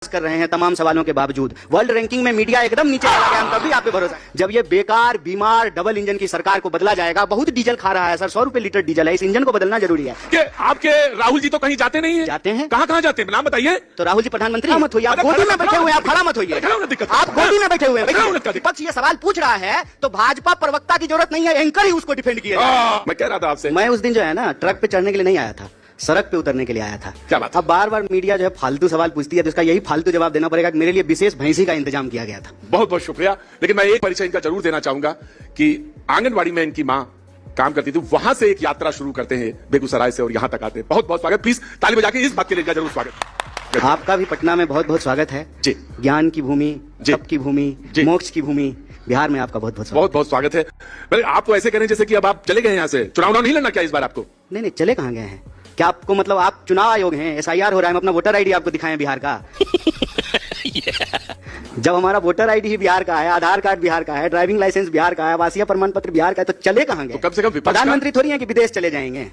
कर रहे हैं तमाम सवालों के बावजूद। वर्ल्ड रैंकिंग में मीडिया एकदम नीचे चला गया, हम तभी आप पे भरोसा। जब ये बेकार बीमार डबल इंजन की सरकार को बदला जाएगा, बहुत डीजल खा रहा है सर, 100 रुपए लीटर डीजल है, इस इंजन को बदलना जरूरी है। कि आपके राहुल जी तो कहीं जाते नहीं है? जाते हैं। कहाँ जाते हैं, नाम बताइए। तो राहुल जी प्रधानमंत्री मत होइए, आप गोदी में बैठे हुए हैं, आप खड़ा मत होइए, आप गोदी में बैठे हुए हैं। विपक्ष ये सवाल पूछ रहा है तो भाजपा प्रवक्ता की जरूरत नहीं है, एंकर ही उसको डिफेंड किया। मैं कह रहा था आपसे, मैं उस दिन जो है ना ट्रक पे चढ़ने के लिए नहीं आया था, सड़क पे उतरने के लिए आया था। क्या बात? अब बार बार मीडिया जो है फालतू सवाल पूछती है तो इसका यही फालतू जवाब देना पड़ेगा कि मेरे लिए विशेष भैंसी का इंतजाम किया गया था। बहुत बहुत शुक्रिया। लेकिन मैं एक परिचय इनका जरूर देना चाहूंगा कि आंगनबाड़ी में इनकी मां काम करती थी, वहां से एक यात्रा शुरू करते हैं बेगूसराय से और यहां तक आते हैं। बहुत बहुत स्वागत, प्लीज ताली बजा के इस बात के लिए जरूर स्वागत। आपका भी पटना में बहुत बहुत स्वागत है जी। ज्ञान की भूमि, तप की भूमि, मोक्ष की भूमि, बिहार में आपका बहुत बहुत स्वागत है। आपको ऐसे करें जैसे कि अब आप चले गए यहाँ से, चुनाव नहीं लड़ना क्या इस बार आपको? नहीं, चले कहाँ गए हैं? क्या आपको मतलब आप चुनाव आयोग हैं, SIR हो रहा है, हम अपना वोटर आईडी आपको दिखाएं बिहार का। जब हमारा वोटर आईडी ही बिहार का है, आधार कार्ड बिहार का है, ड्राइविंग लाइसेंस बिहार का है, आवासीय प्रमाण पत्र बिहार का है, तो चले कहाँ गए? तो कम से कम प्रधानमंत्री थोड़ी है कि विदेश चले जाएंगे।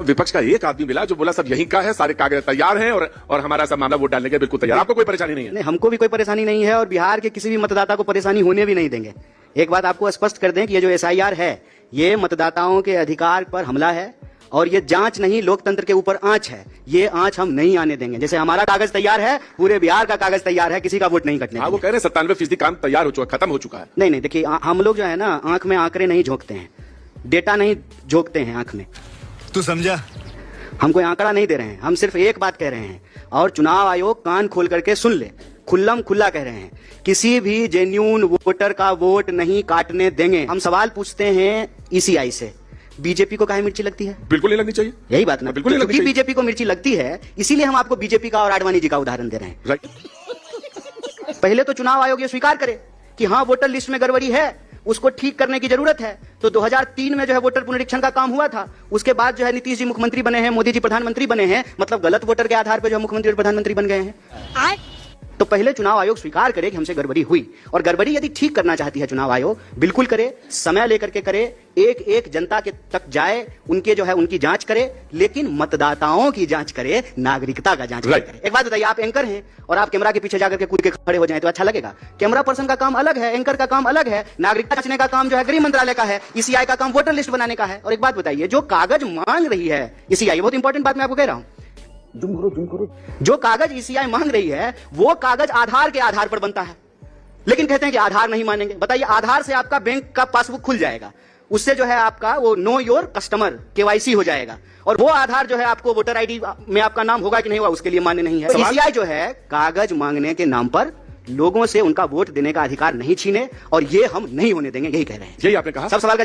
विपक्ष का एक आदमी मिला जो बोला सब यहीं का है, सारे कागज तैयार हैं और हमारा सब मामला वोट डालने के बिल्कुल तैयार। आपको कोई परेशानी नहीं है? नहीं, हमको भी कोई परेशानी नहीं है और बिहार के किसी भी मतदाता को परेशानी होने भी नहीं देंगे। एक बात आपको स्पष्ट कर दें कि ये जो SIR है ये मतदाताओं के अधिकार पर हमला है और ये जांच नहीं, लोकतंत्र के ऊपर आंच है। ये आंच हम नहीं आने देंगे। जैसे हमारा कागज तैयार है, पूरे बिहार का कागज तैयार है, किसी का वोट नहीं कटने। वो कह रहे हैं 97% काम तैयार हो चुका, खत्म हो चुका है। नहीं, देखिए हम लोग जो है ना आंख में आंकड़े नहीं झोंकते हैं, डेटा नहीं झोंकते हैं आंख में। तू समझा? हम कोई आंकड़ा नहीं दे रहे हैं, हम सिर्फ एक बात कह रहे हैं और चुनाव आयोग कान खोल करके सुन ले, खुल्लम खुल्ला कह रहे हैं, किसी भी जेन्यून वोटर का वोट नहीं काटने देंगे। हम सवाल पूछते हैं ECI से, बीजेपी को काहे मिर्ची लगती है? बिल्कुल नहीं लगनी चाहिए। यही बात ना, बिल्कुल नहीं लगनी चाहिए। बीजेपी को मिर्ची लगती है, इसीलिए हम आपको बीजेपी का और आडवाणी जी का उदाहरण दे रहे हैं। राइट। पहले तो चुनाव आयोग ये स्वीकार करे कि हाँ वोटर लिस्ट में गड़बड़ी है, उसको ठीक करने की जरूरत है। तो 2003 में जो है वोटर पुनरीक्षण का काम हुआ था, उसके बाद जो है नीतीश जी मुख्यमंत्री बने हैं, मोदी जी प्रधानमंत्री बने हैं, मतलब गलत वोटर के आधार पर जो मुख्यमंत्री और प्रधानमंत्री बन गए हैं। तो पहले चुनाव आयोग स्वीकार करे कि हमसे गड़बड़ी हुई, और गड़बड़ी यदि ठीक करना चाहती है चुनाव आयोग, बिल्कुल करे, समय लेकर के करे, एक एक जनता के तक जाए, उनके जो है उनकी जांच करे, लेकिन मतदाताओं की जांच करे, नागरिकता का जांच करे। एक बात बताइए, आप एंकर हैं और आप कैमरा के पीछे जाकर के कूद के खड़े हो जाएं तो अच्छा लगेगा? कैमरा पर्सन का काम अलग है, एंकर का काम अलग है, नागरिकता जांचने का काम जो है गृह मंत्रालय का है, ECI का काम वोटर लिस्ट बनाने का है। और एक बात बताइए, जो कागज मांग रही है ECI, बहुत इंपॉर्टेंट बात मैं आपको कह रहा हूं, जो कागज ECI मांग रही है वो कागज आधार के आधार पर बनता है, लेकिन कहते हैं कि आधार नहीं मानेंगे। बताइए, आधार से आपका बैंक का पासबुक खुल जाएगा, उससे जो है आपका वो नो योर कस्टमर KYC हो जाएगा, और वो आधार जो है आपको वोटर आईडी में आपका नाम होगा कि नहीं होगा उसके लिए मान्य नहीं है। ECI जो है कागज मांगने के नाम पर लोगों से उनका वोट देने का अधिकार नहीं छीने, और ये हम नहीं होने देंगे, यही कह रहे हैं। यही आपने कहा। सब सवाल का जवाब